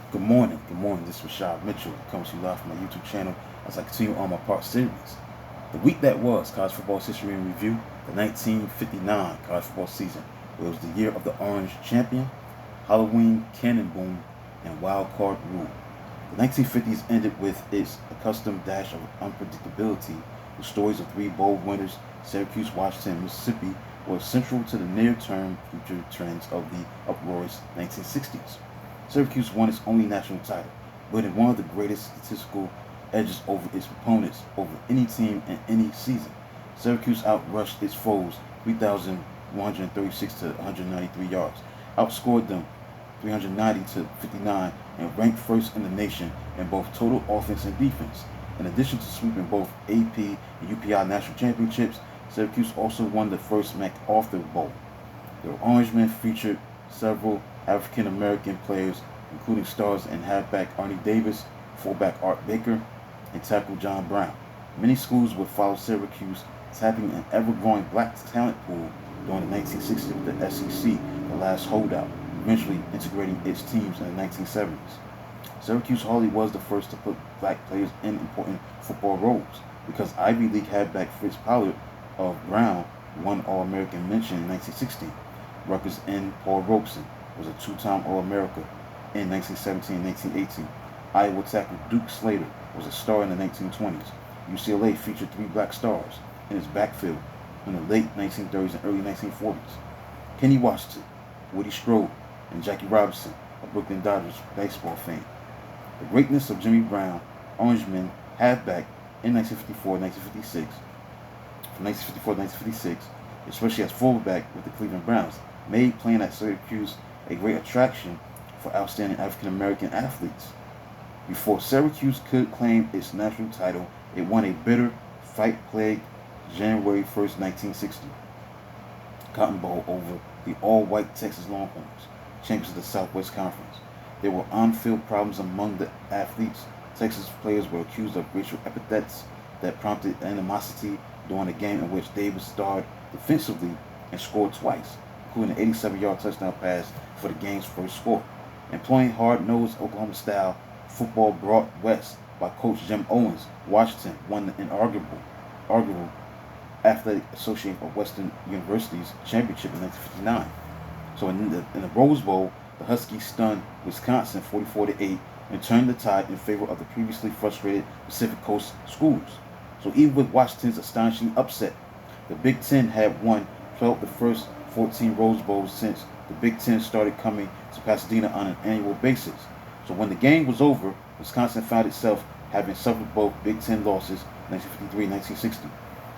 Good morning. Good morning. This is Rashad Mitchell coming to you live from my YouTube channel as I continue on my part series. The week that was college football history in review, the 1959 college football season. It was the year of the Orange Champion, Halloween Cannon Boom, and Wild Card Rule. The 1950s ended with its accustomed dash of unpredictability. The stories of three bowl winners, Syracuse, Washington, and Mississippi, were central to the near-term future trends of the uproarious 1960s. Syracuse won its only national title, building one of the greatest statistical edges over its opponents over any team in any season. Syracuse outrushed its foes 3,136 to 193 yards, outscored them 390 to 59, and ranked first in the nation in both total offense and defense. In addition to sweeping both AP and UPI national championships, Syracuse also won the first MacArthur Bowl. The Orangemen featured several African American players, including stars and halfback Arnie Davis, fullback Art Baker, and tackle John Brown. Many schools would follow Syracuse, tapping an ever-growing black talent pool during the 1960s with the SEC, the last holdout, eventually integrating its teams in the 1970s. Syracuse hardly was the first to put black players in important football roles, because Ivy League halfback Fritz Pollard of Brown won All-American mention in 1916. Rutgers' N. Paul Robeson was a two-time All-America in 1917 and 1918. Iowa tackle Duke Slater was a star in the 1920s. UCLA featured three black stars in its backfield in the late 1930s and early 1940s. Kenny Washington, Woody Strode, and Jackie Robinson, a Brooklyn Dodgers baseball fan. The greatness of Jimmy Brown, Orangeman halfback in 1954-1956, from 1954 to 1956, especially as fullback with the Cleveland Browns, made playing at Syracuse a great attraction for outstanding African American athletes. Before Syracuse could claim its national title, it won a bitter, fight-plagued January 1st, 1960 Cotton Bowl over the all-white Texas Longhorns, champions of the Southwest Conference. There were on-field problems among the athletes. Texas players were accused of racial epithets that prompted animosity during a game in which Davis starred defensively and scored twice, including an 87-yard touchdown pass for the game's first score. Employing hard-nosed Oklahoma-style football brought west by coach Jim Owens, Washington won the arguable Athletic Association of Western University's championship in 1959. So in the Rose Bowl, the Huskies stunned Wisconsin 44-8 and turned the tide in favor of the previously frustrated Pacific Coast schools. So even with Washington's astonishing upset, the Big Ten had won 12 of the first 14 Rose Bowls since the Big Ten started coming to Pasadena on an annual basis. So when the game was over, Wisconsin found itself having suffered both Big Ten losses, 1953 and 1960.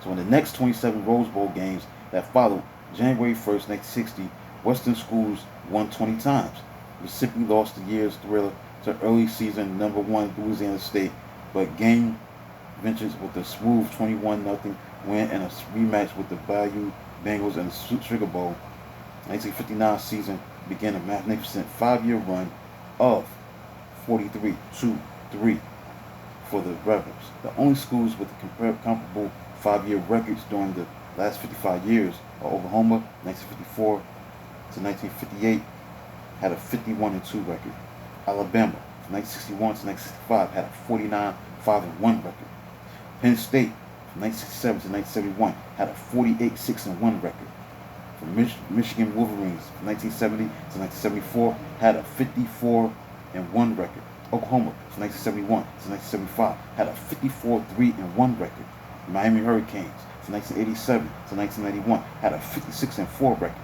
So in the next 27 Rose Bowl games that followed, January 1st, 1960, Western schools won 20 times. Mississippi lost the year's thriller to early season number one Louisiana State, but gained ventures with a smooth 21-0 win and a rematch with the Bayou Bengals in the Sugar Bowl. 1959 season began a magnificent five-year run of 43-3 for the Rebels. The only schools with comparable five-year records during the last 55 years are Oklahoma, 1954 to 1958, had a 51-2 record. Alabama, from 1961 to 1965, had a 49-5-1 record. Penn State, from 1967 to 1971, had a 48-6-1 record. From Michigan Wolverines, from 1970 to 1974, had a 54-1 record. Oklahoma, from 1971 to 1975, had a 54-3-1 record. Miami Hurricanes, from 1987 to 1991, had a 56-4 record.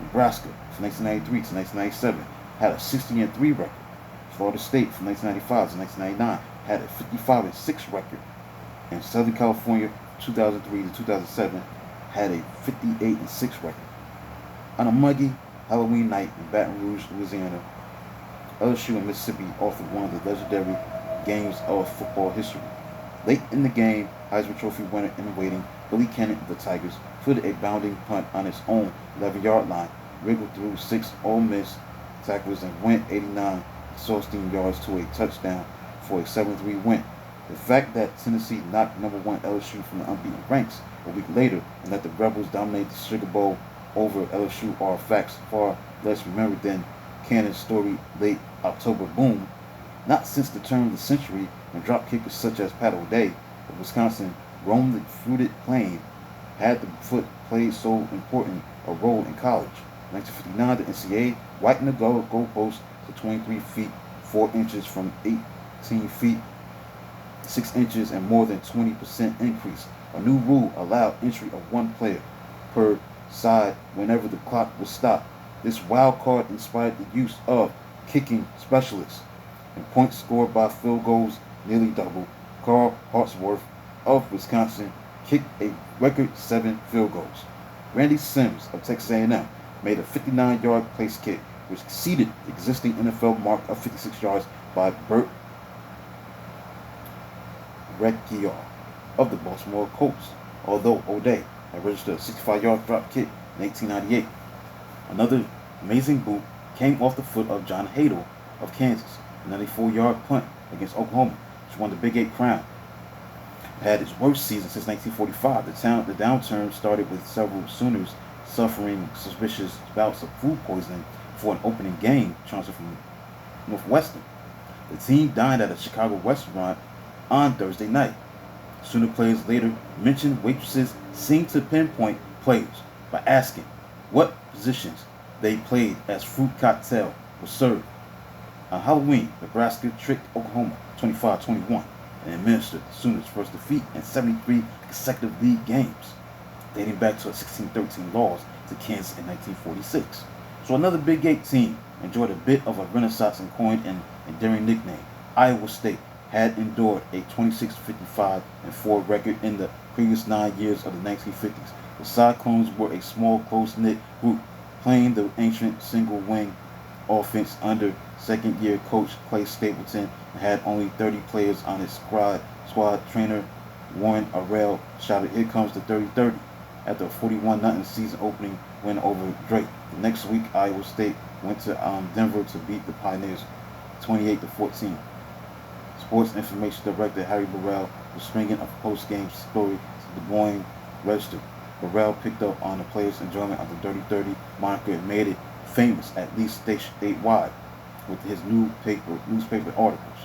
Nebraska, from 1993 to 1997, had a 60-3 record. Florida State, from 1995 to 1999, had a 55-6 record. And Southern California, 2003 to 2007, had a 58-6 record. On a muggy Halloween night in Baton Rouge, Louisiana, LSU and Mississippi authored one of the legendary games of football history. Late in the game, Heisman Trophy winner in waiting Billy Cannon of the Tigers fielded a bounding punt on his own 11-yard line, wriggled through 6 Ole Miss tacklers, and went 89 exhausting yards to a touchdown for a 7-3 win. The fact that Tennessee knocked number 1 LSU from the unbeaten ranks a week later and that the Rebels dominated the Sugar Bowl over LSU are facts far less remembered than Cannon's story late October boom, not since the turn of the century when drop kickers such as Pat O'Day of Wisconsin roamed the fruited plain had the foot played so important a role in college. In 1959, the NCAA whitened the goalpost to 23 feet 4 inches from 18 feet 6 inches and more than 20% increase. A new rule allowed entry of one player per side whenever the clock was stopped. This wild card inspired the use of kicking specialists, and points scored by field goals nearly doubled. Carl Hartsworth of Wisconsin kicked a record 7 field goals. Randy Sims of Texas A&M made a 59-yard place kick, which exceeded the existing NFL mark of 56 yards by Burt Rechiar of the Baltimore Colts, although O'Day had registered a 65-yard drop kick in 1898. Another amazing boot came off the foot of John Hadle of Kansas, a 94-yard punt against Oklahoma, which won the Big 8 crown. It had its worst season since 1945. The downturn started with several Sooners suffering suspicious bouts of food poisoning for an opening game transfer from Northwestern. The team dined at a Chicago restaurant on Thursday night. Sooner players later mentioned waitresses seemed to pinpoint players by asking what positions they played as fruit cocktail was served. On Halloween, Nebraska tricked Oklahoma 25-21 and administered the Sooners' first defeat in 73 consecutive league games, dating back to a 16-13 loss to Kansas in 1946. So another Big 8 team enjoyed a bit of a renaissance and coined an endearing nickname. Iowa State had endured a 26-55-4 record in the previous 9 years of the 1950s. The Cyclones were a small, close-knit group playing the ancient single-wing offense under second-year coach Clay Stapleton and had only 30 players on its squad. Trainer Warren Arrell shouted, "Here comes the 30-30," after a 41-0 season opening win over Drake. The next week, Iowa State went to Denver to beat the Pioneers 28-14. Sports Information Director Harry Burrell was stringing a post-game story to Des Moines Register. Burrell picked up on the players' enjoyment of the 30-30 moniker and made it famous, at least statewide, with his newspaper articles.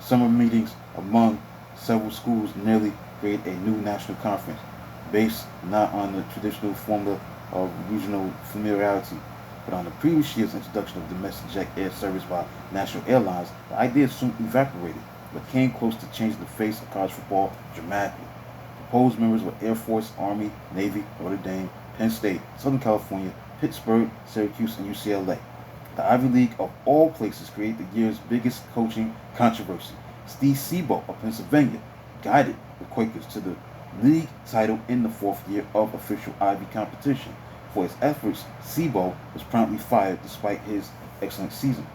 Summer meetings among several schools nearly created a new national conference, based not on the traditional formula of regional familiarity, but on the previous year's introduction of domestic jet air service by national airlines. The idea soon evaporated, but came close to changing the face of college football dramatically. Proposed members were Air Force, Army, Navy, Notre Dame, Penn State, Southern California, Pittsburgh, Syracuse, and UCLA. The Ivy League of all places created the year's biggest coaching controversy. Steve Sebo of Pennsylvania guided the Quakers to the league title in the 4th year of official Ivy competition. For his efforts, Sebo was promptly fired despite his excellent season.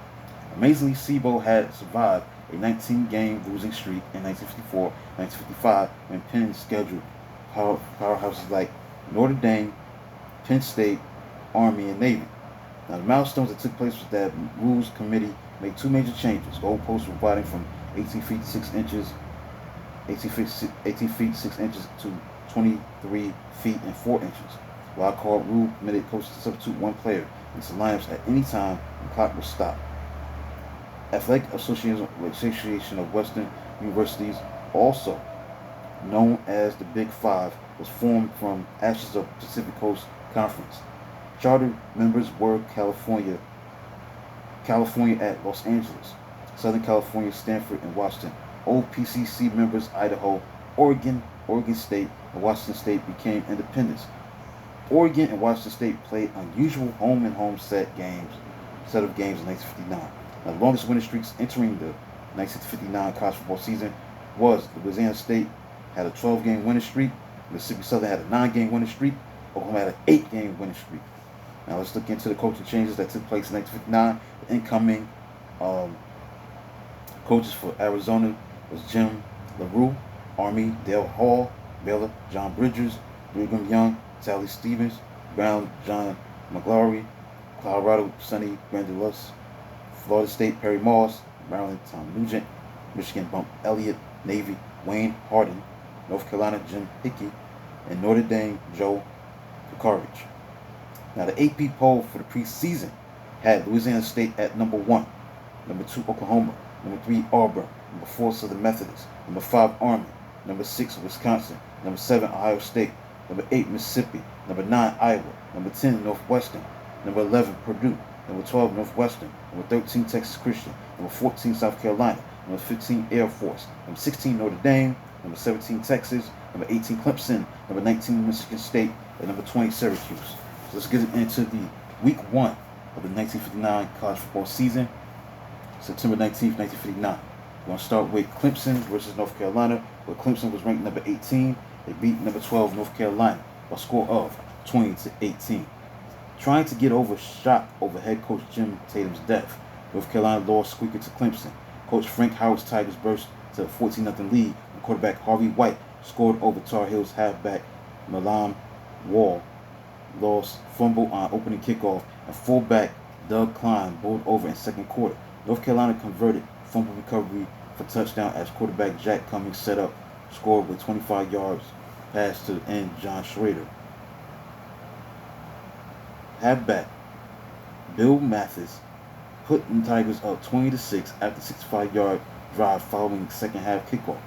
Amazingly, Sebo had survived a 19-game losing streak in 1954-1955 when Penn scheduled powerhouses like Notre Dame, Penn State, Army, and Navy. Now, the milestones that took place was that Rules Committee made 2 major changes. Goalposts were widened from 18 feet 6 inches to 23 feet and 4 inches. Wild card rule permitted coaches to substitute one player into lineups at any time when the clock was stopped. Athletic Association of Western Universities, also known as the Big Five, was formed from ashes of Pacific Coast Conference. Charter members were California at Los Angeles, Southern California, Stanford, and Washington. OPCC members Idaho, Oregon State, and Washington State became independents. Oregon and Washington State played unusual home set of games in 1959. Now, the longest winning streaks entering the 1959 college football season was Louisiana State had a 12-game winning streak, Mississippi Southern had a 9-game winning streak, Oklahoma had an 8-game winning streak. Now let's look into the coaching changes that took place in 1959. The incoming coaches for Arizona was Jim LaRue, Army, Dale Hall, Baylor, John Bridgers, Brigham Young, Sally Stevens, Brown, John McGlory, Colorado, Sonny Grandilos, Florida State, Perry Moss, Maryland, Tom Nugent, Michigan, Bump Elliott, Navy, Wayne Hardin, North Carolina, Jim Hickey, and Notre Dame, Joe Kukarich. Now, the AP poll for the preseason had Louisiana State at number 1, Number 2, Oklahoma. Number 3, Auburn. Number 4, Southern Methodist. Number 5, Army. Number 6, Wisconsin. Number 7, Ohio State. Number 8, Mississippi. Number 9, Iowa. Number 10, Northwestern. Number 11, Purdue. Number 12, Northwestern. Number 13, Texas Christian. Number 14, South Carolina. Number 15, Air Force. Number 16, Notre Dame. Number 17, Texas. Number 18, Clemson. Number 19, Michigan State. And number 20, Syracuse. So let's get into the week 1 of the 1959 college football season. September 19th, 1959. We're going to start with Clemson versus North Carolina, where Clemson was ranked number 18. They beat number 12, North Carolina, by a score of 20-18. Trying to get over shock over head coach Jim Tatum's death, North Carolina lost squeaker to Clemson. Coach Frank Howard's Tigers burst to a 14-0 lead, and quarterback Harvey White scored over Tar Heels halfback Malam Wall. Lost fumble on opening kickoff, and fullback Doug Klein bowled over in second quarter. North Carolina converted fumble recovery for touchdown as quarterback Jack Cummings set up, scored with 25 yards pass to the end John Schrader. Halfback Bill Mathis put the Tigers up 20-6 after 65-yard drive following second half kickoff.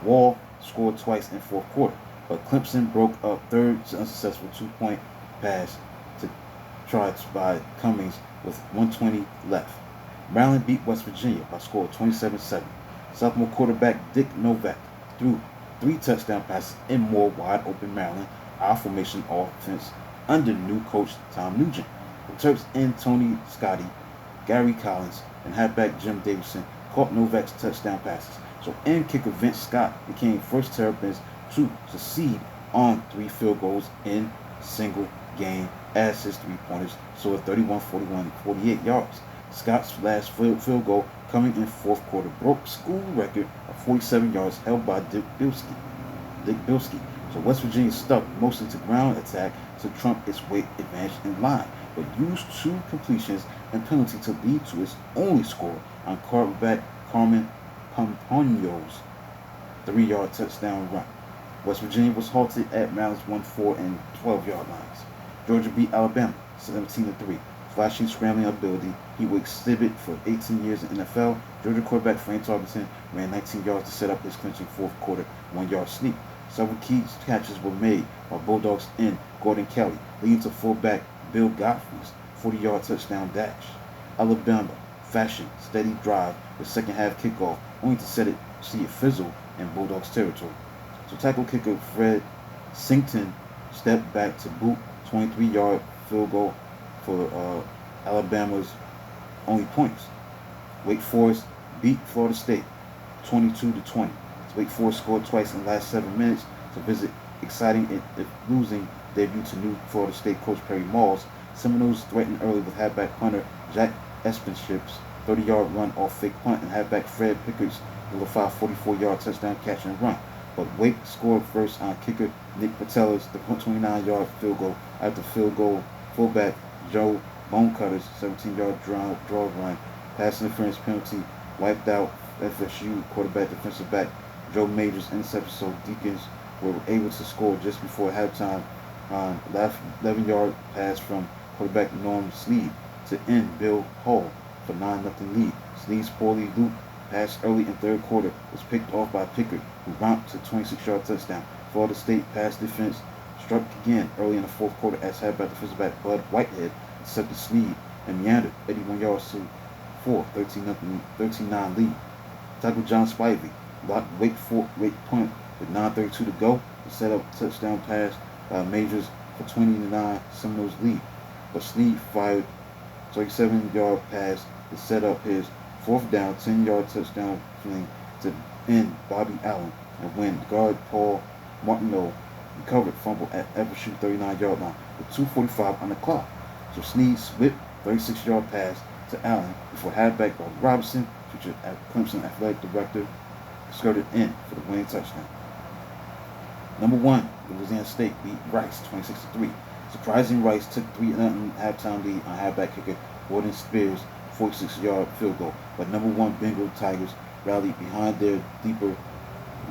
Wall scored twice in fourth quarter, but Clemson broke up third unsuccessful 2-point pass to try by Cummings with 1:20 left. Maryland beat West Virginia by a score of 27-7. Sophomore quarterback Dick Novak threw 3 touchdown passes in more wide open Maryland I-formation offense under new coach Tom Nugent. The Terps and Tony Scotti, Gary Collins, and halfback Jim Davidson caught Novak's touchdown passes. So end kicker Vince Scott became first Terrapins to succeed on 3 field goals in single game as his 3-pointers soared 31-41, 48 yards. Scott's last field goal coming in fourth quarter broke school record of 47 yards held by Dick Bilski. So West Virginia stuck mostly to ground attack to trump its weight advantage in line, but used 2 completions and penalty to lead to its only score on quarterback Carmen Pomponio's 3-yard touchdown run. West Virginia was halted at Maryland's 1-4 and 12-yard lines. Georgia beat Alabama 17-3. Flashing scrambling ability he would exhibit for 18 years in NFL, Georgia quarterback Frank Tarkenton ran 19 yards to set up his clinching fourth quarter 1-yard sneak. Several key catches were made by Bulldogs end Gordon Kelly, leading to fullback Bill Godfrey's 40-yard touchdown dash. Alabama fashioned steady drive with second half kickoff, only to see it fizzle in Bulldogs territory. So tackle kicker Fred Sington stepped back to boot 23-yard field goal for Alabama's only points. Wake Forest beat Florida State 22-20. Wake Forest scored twice in the last 7 minutes to visit exciting if losing debut to new Florida State coach Perry Malls. Seminoles threatened early with halfback punter Jack Espenship's 30-yard run off fake punt and halfback Fred Pickett's 44-yard touchdown catch and run. But Wake scored first on kicker Nick Patella's 29-yard field goal after field goal fullback Joe Bonecutter's 17-yard draw run. Pass interference penalty wiped out FSU quarterback defensive back Joe Major's interception, so Deacons were able to score just before halftime on 11-yard pass from quarterback Norm Snead to end Bill Hall for 9-0 lead. Snead's poorly looped pass early in third quarter was picked off by Pickett, who romped to 26-yard touchdown. Florida State pass defense struck again early in the fourth quarter as halfback defensive back Bud Whitehead intercepted Snead and meandered 81 yards to 13-9 lead. Tackle John Spivey blocked Wake punt with 9:32 to go and set up a touchdown pass by Majors for 20-9 Seminoles lead. But Snead fired 37-yard pass to set up his fourth down 10-yard touchdown fling to end Bobby Allen, and when guard Paul Martineau recovered fumble at FSU 39-yard line with 2:45 on the clock. So Snead whipped 36-yard pass to Allen before halfback Bob Robinson, future Clemson athletic director, skirted in for the winning touchdown. Number 1, Louisiana State beat Rice 26-3. Surprising Rice took 3-0 halftime lead on halfback kicker Gordon Spears' 46-yard field goal, but number 1 Bengal Tigers rallied behind their deeper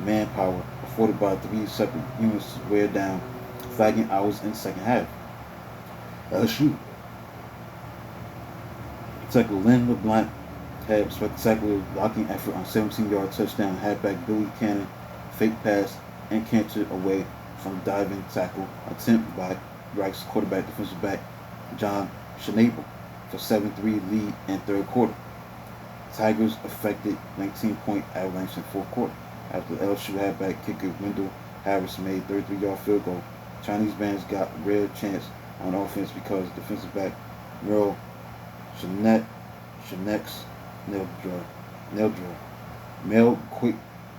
manpower afforded by 3 separate units to wear down flagging hours in the second half. LSU tackle Lynn LeBlanc Had spectacular blocking effort on 17-yard touchdown. Halfback Billy Cannon fake pass and cantered away from diving tackle attempt by Rice quarterback defensive back John Schnabel for 7-3 lead in third quarter. Tigers affected 19-point avalanche in fourth quarter after LSU halfback kicker Wendell Harris made 33-yard field goal. Chinese bands got a rare chance on offense because defensive back Merle Shanex Neldra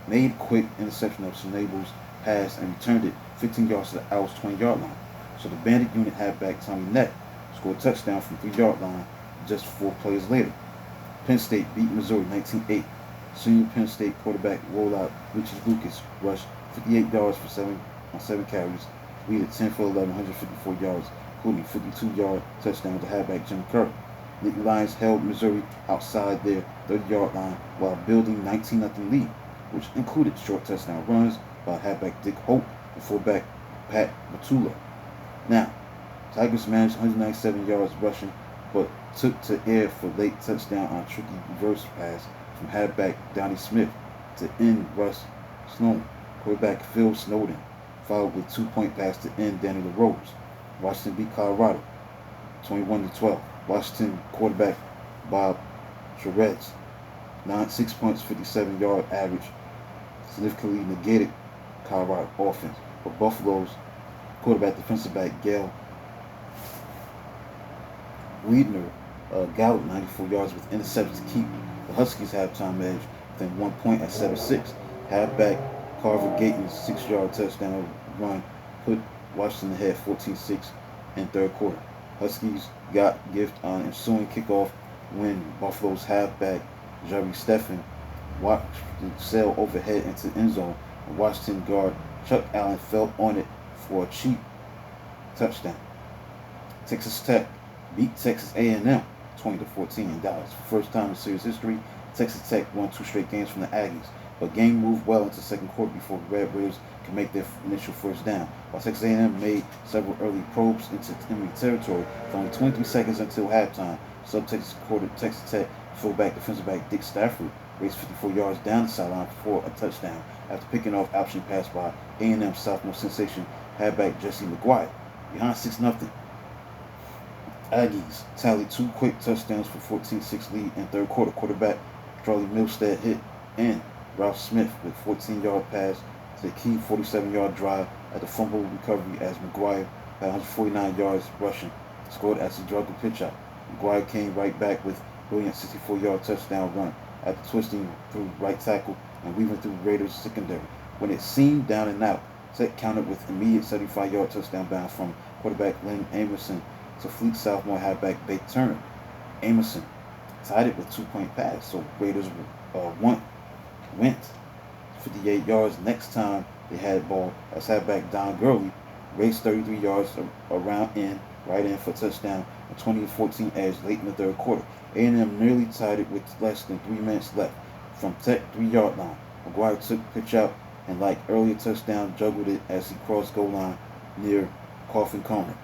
made quick interception of Snable's pass and returned it 15 yards to the Owls' 20-yard line. So the Bandit unit halfback Tommy Neck scored a touchdown from 3-yard line just 4 plays later. Penn State beat Missouri 19-8. Senior Penn State quarterback rollout Richie Lucas rushed 58 yards for 7 carries, completed 10 for 11, 154 yards, including 52-yard touchdown to halfback Jim Kerr. The Lions held Missouri outside their 30-yard line while building 19-0 lead, which included short touchdown runs by halfback Dick Hope and fullback Pat Matula. Now, Tigers managed 197 yards rushing, but took to air for late touchdown on a tricky reverse pass from halfback Donnie Smith to end Russ Sloan. Quarterback Phil Snowden followed with 2-point pass to end Danny LaRose. Washington beat Colorado 21-12. Washington quarterback Bob Charez, 6 points, 57-yard average, significantly negated Colorado offense. But Buffalo's quarterback defensive back Gail Wiedner galloped 94 yards with interceptions to keep the Huskies' halftime edge within 1 point at 7-6. Halfback Carver Gayton's 6-yard touchdown run put Washington ahead 14-6 in third quarter. Huskies got gift on ensuing kickoff when Buffalo's halfback Jerry Steffen watched the sail overhead into the end zone, and Washington guard Chuck Allen fell on it for a cheap touchdown. Texas Tech beat Texas A&M 20-14 in Dallas. For the first time in series history, Texas Tech won 2 straight games from the Aggies, but game moved well into the second quarter before the Red Raiders could make their initial first down. While Texas A&M made several early probes into enemy territory, with only 23 seconds until halftime, Texas Tech fullback defensive back Dick Stafford raced 54 yards down the sideline for a touchdown after picking off option pass by A&M sophomore sensation halfback Jesse McGuire. Behind 6-0. Aggies tallied 2 quick touchdowns for 14-6 lead in third quarter. Quarterback Charlie Milstead hit and Ralph Smith with 14-yard pass to the key 47-yard drive at the fumble recovery as McGuire had 149 yards rushing, scored as he drug the pitch out. McGuire came right back with a brilliant 64-yard touchdown run after twisting through right tackle and weaving through Raiders secondary. When it seemed down and out, Tech countered with immediate 75-yard touchdown bound from quarterback Lynn Amerson to Fleet sophomore halfback Bate Turner. Amerson tied it with 2-point pass, so Raiders went 58 yards next time they had the ball as halfback Don Gurley raced 33 yards around in, right in for a touchdown, a 20-14 edge late in the third quarter. A&M nearly tied it with less than 3 minutes left from Tech 3-yard line. McGuire took the pitch out and, like earlier touchdown, juggled it as he crossed goal line near Coffin Corner.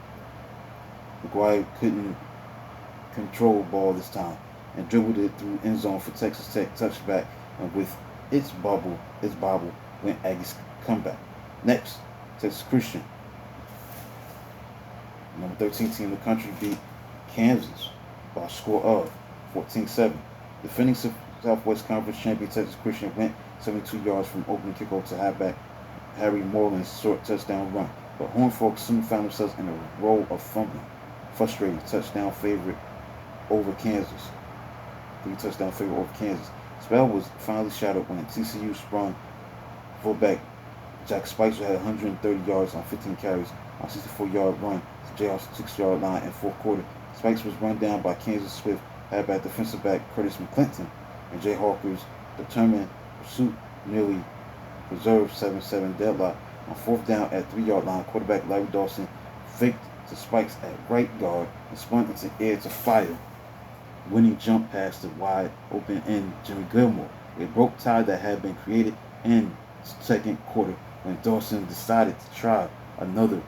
McGuire couldn't control the ball this time and dribbled it through end zone for Texas Tech touchback, and with its bobble went Aggies comeback. Next, Texas Christian, number 13 team in the country, beat Kansas by a score of 14-7. Defending Southwest Conference champion Texas Christian went 72 yards from opening kickoff to halfback Harry Moreland's short touchdown run, but Horned Frogs soon found themselves in a row of fumbling. Frustrated, touchdown favorite over Kansas. 3-touchdown favorite over Kansas. Spell was finally shattered when TCU sprung fullback Jack Spicer had 130 yards on 15 carries on a 64-yard run to Jayhawks' 6-yard line in fourth quarter. Spikes was run down by Kansas Swift halfback defensive back Curtis McClinton, and Jayhawkers' determined pursuit nearly preserved 7-7 deadlock. On fourth down at 3-yard line, quarterback Larry Dawson faked to Spikes at right guard and spun into air to fire winning jump pass to wide open end Jimmy Gilmore. A broke tie that had been created in the second quarter when Dawson decided to try another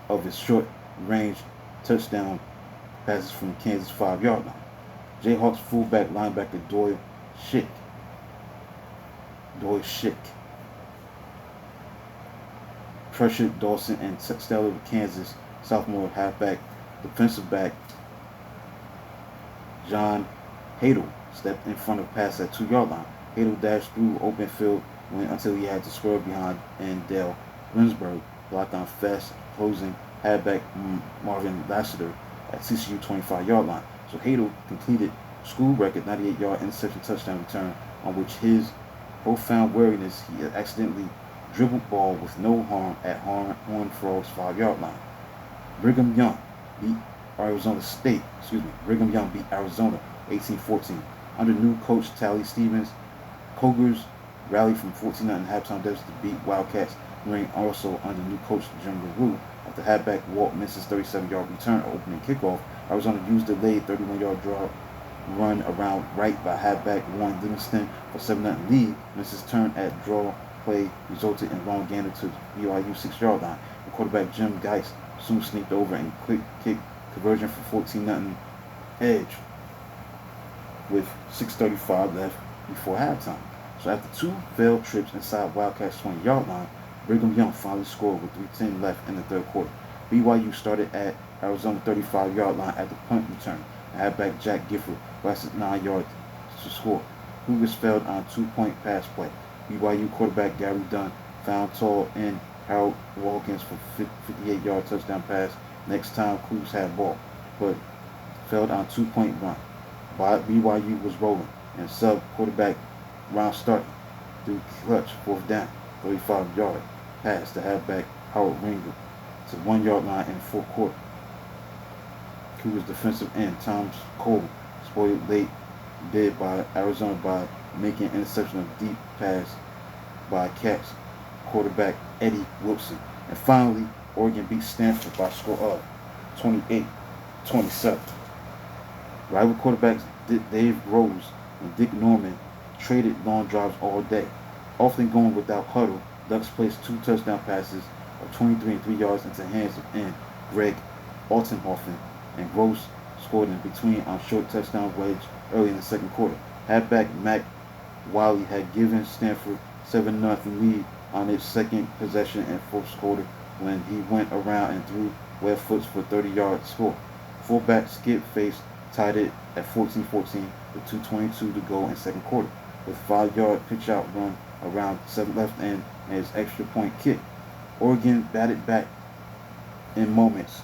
of his short-range touchdown passes from the Kansas 5-yard line. Jayhawks fullback linebacker Doyle Schick. Doyle Schick. Pressured Dawson and Stellar of Kansas. Sophomore halfback. Defensive back John Hadel stepped in front of pass at 2-yard line. Hadel dashed through open field until he had to swerve behind and Dale Greensburg blocked on fast closing halfback Marvin Lassiter at CCU 25-yard line. So Hadel completed school record 98-yard interception touchdown return on which his profound wariness he accidentally dribbled ball with no harm at Horned Frogs 5-yard line. Brigham Young beat Arizona 18-14. Under new coach Tally Stevens, Cougars rallied from 14-0 halftime deficit to beat Wildcats, winning also under new coach Jim LaRue. After halfback Walt misses 37-yard return opening kickoff, Arizona used delayed 31-yard draw run around right by halfback Warren Livingston for 7-0 lead. Misses turn at draw play resulted in long gainer to BYU 6-yard line. The quarterback Jim Geist soon sneaked over and quick kick conversion for 14-0 edge with 6:35 left before halftime. So after two failed trips inside Wildcats 20-yard line, Brigham Young finally scored with 3:10 left in the third quarter. BYU started at Arizona 35-yard line at the punt return. Halfback Jack Gifford lasted 9 yards to score. Cougars failed on a 2-point pass play. BYU quarterback Gary Dunn found tall end Harold Wilkins for 58-yard touchdown pass next time Cougars had ball, but failed on a 2-point run. BYU was rolling, and sub quarterback Ron Starkey threw clutch 4th down, 35-yard pass to halfback Howard Ringer to 1-yard line in the fourth quarter. Cougars defensive end Tom Cole spoiled late bid by Arizona by making an interception of deep pass by Cats quarterback Eddie Wilson. And finally, Oregon beat Stanford by a score of 28-27. Rival quarterbacks Dave Rose and Dick Norman traded long drives all day. Often going without huddle, Ducks placed 2 touchdown passes of 23 and 3 yards into the hands of end Greg Altenhofen, and Gross scored in between on short touchdown wedge early in the second quarter. Halfback Mac Wiley had given Stanford 7-0 lead on its second possession in fourth quarter when he went around and threw left foot for a 30-yard score. Fullback Skip Face tied it at 14-14 with 2:22 to go in second quarter with 5-yard pitch-out run around 7 left end and his extra point kick. Oregon battled back in moments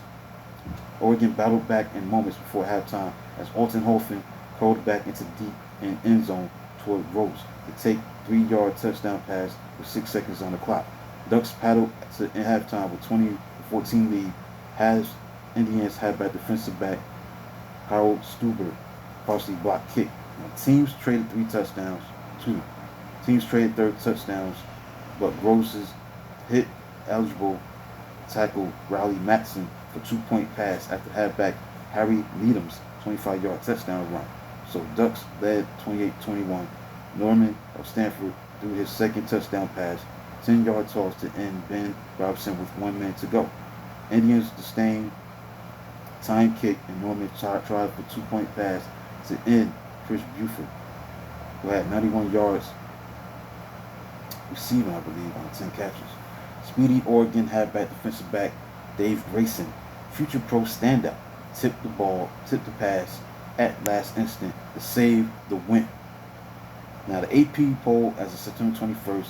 before halftime as Altenhofen curled back into deep end zone toward Rose to take 3-yard touchdown pass with 6 seconds on the clock. Ducks paddled to halftime with 20-14 lead. Indians halfback defensive back Harold Stuber partially blocked kick. Teams traded third touchdowns, but Rose's hit eligible tackle Riley Matson for 2-point pass after halfback Harry Needham's 25-yard touchdown run. So Ducks led 28-21. Norman of Stanford threw his second touchdown pass, 10-yard toss to end Ben Robinson with 1 minute to go. Indians disdained time kick and Norman tried for 2-point pass to end Chris Buford, who had 91 yards receiving, I believe, on 10 catches. Speedy Oregon halfback defensive back Dave Grayson, future pro standout, tipped the pass at last instant to save the win. Now the AP poll as of September 21st,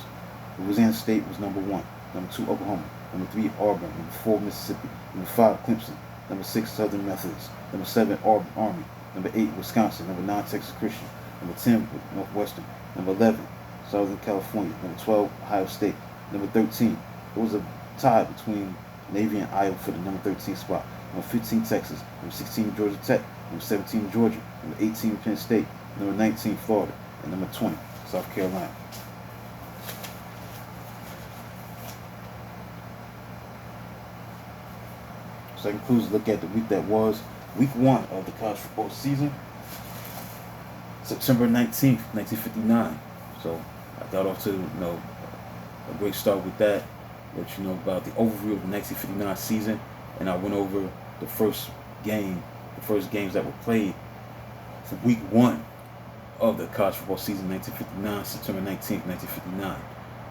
Louisiana State was number 1, number 2 Oklahoma, number 3 Auburn, number 4 Mississippi, number 5 Clemson, number 6 Southern Methodist, number 7 Army, number 8 Wisconsin, number 9 Texas Christian, number 10 Northwestern, number 11 Southern California, number 12 Ohio State, number 13. It was a tie between Navy and Iowa for the number 13 spot. Number 15 Texas, number 16 Georgia Tech, number 17 Georgia, number 18 Penn State, number 19 Florida, and number 20 South Carolina. So that concludes a look at the week that was, week 1 of the college football season, September 19th, 1959. So I got off to a great start with that. Let you know about the overview of the 1959 season, and I went over the first games that were played for week 1 of the college football season 1959, September 19th, 1959.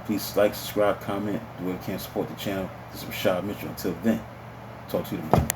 Please like, subscribe, comment, do whatever you can to support the channel. This is Rashad Mitchell. Until then, talk to you tomorrow.